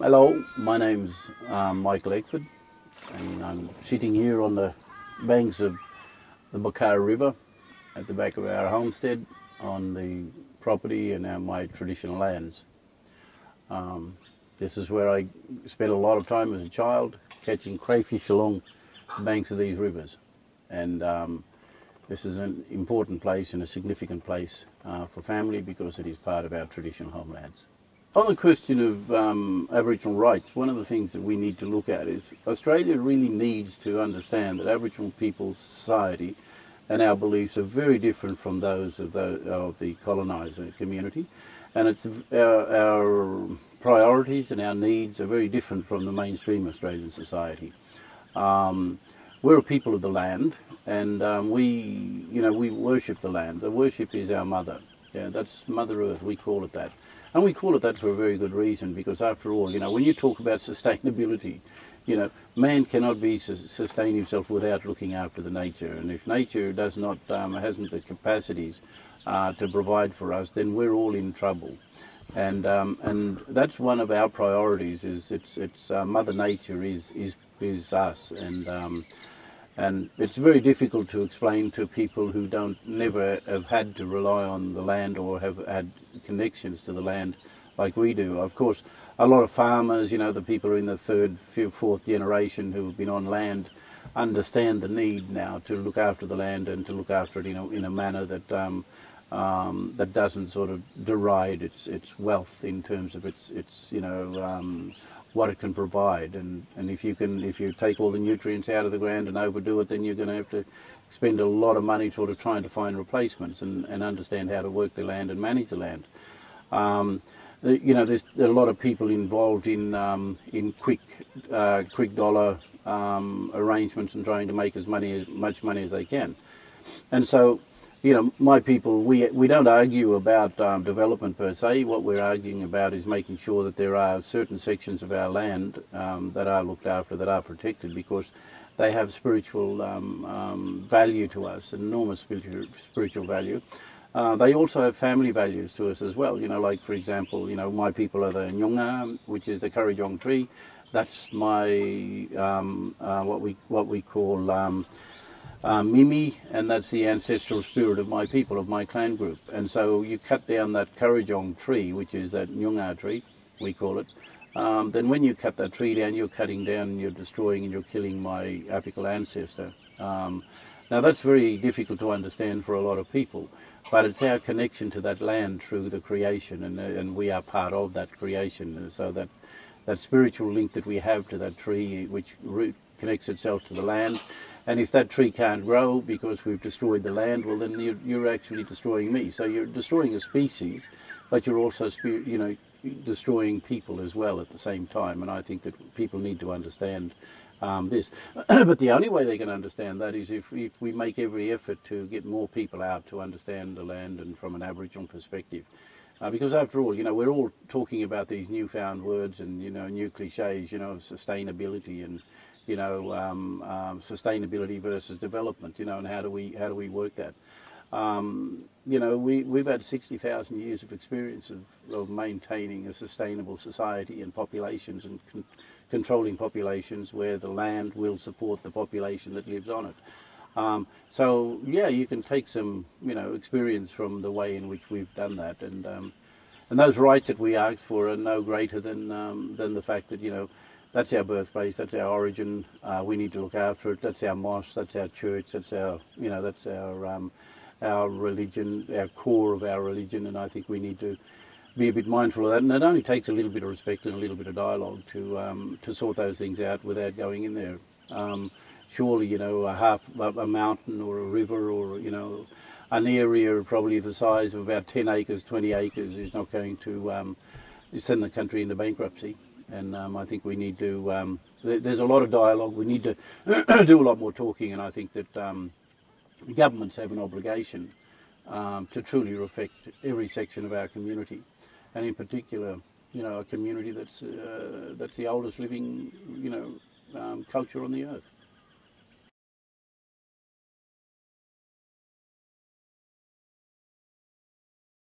Hello, my name's Michael Eckford, and I'm sitting here on the banks of the Bocara River at the back of our homestead on the property and my traditional lands. This is where I spent a lot of time as a child catching crayfish along the banks of these rivers, and this is an important place and a significant place for family because it is part of our traditional homelands. On the question of Aboriginal rights, one of the things that we need to look at is Australia really needs to understand that Aboriginal people's society and our beliefs are very different from those of the coloniser community, and it's our priorities and our needs are very different from the mainstream Australian society. We're a people of the land, and we worship the land. The worship is our mother. Yeah, that's Mother Earth. We call it that. And we call it that for a very good reason, because after all, when you talk about sustainability, man cannot sustain himself without looking after the nature. And if nature does not, hasn't the capacities to provide for us, then we're all in trouble. And that's one of our priorities. It's Mother Nature is us, and it's very difficult to explain to people who never have had to rely on the land or have had connections to the land like we do. Of course, a lot of farmers, the people who are in the third, fourth generation who have been on land, understand the need now to look after the land and to look after it in a manner that that doesn't sort of deride its wealth in terms of its what it can provide, and if you take all the nutrients out of the ground and overdo it, then you're going to have to spend a lot of money sort of trying to find replacements and understand how to work the land and manage the land. There's a lot of people involved in quick dollar arrangements and trying to make as much money as they can, and so. My people, we don't argue about development per se. What we're arguing about is making sure that there are certain sections of our land that are looked after, that are protected, because they have spiritual value to us, enormous spiritual value. They also have family values to us as well. Like for example, my people are the Nyunga, which is the Currajong tree. That's my what we call Mimi, and that's the ancestral spirit of my people, of my clan group. And so you cut down that Currajong tree, which is that Nyunga tree, we call it, then when you cut that tree down, you're cutting down and you're destroying and you're killing my apical ancestor. Now that's very difficult to understand for a lot of people, but it's our connection to that land through the creation, and we are part of that creation. And so that spiritual link that we have to that tree, which connects itself to the land. And if that tree can't grow because we've destroyed the land, well, then you're actually destroying me. So you're destroying a species, but you're also, destroying people as well at the same time. And I think that people need to understand this. But the only way they can understand that is if we make every effort to get more people out to understand the land and from an Aboriginal perspective. Because after all, we're all talking about these newfound words and, new cliches, of sustainability and, sustainability versus development, and how do we work that? We've had 60,000 years of experience of maintaining a sustainable society and populations and controlling populations where the land will support the population that lives on it. So yeah, you can take some experience from the way in which we've done that, and those rights that we ask for are no greater than the fact that that's our birthplace, that's our origin. We need to look after it. That's our mosque, that's our church, that's our our religion, our core of our religion, and I think we need to be a bit mindful of that. And it only takes a little bit of respect and a little bit of dialogue to sort those things out without going in there. Surely, a mountain or a river or an area probably the size of about 10 acres, 20 acres is not going to send the country into bankruptcy. And I think we need to, there's a lot of dialogue, we need to do a lot more talking, and I think that governments have an obligation to truly reflect every section of our community, and in particular, a community that's the oldest living, culture on the earth.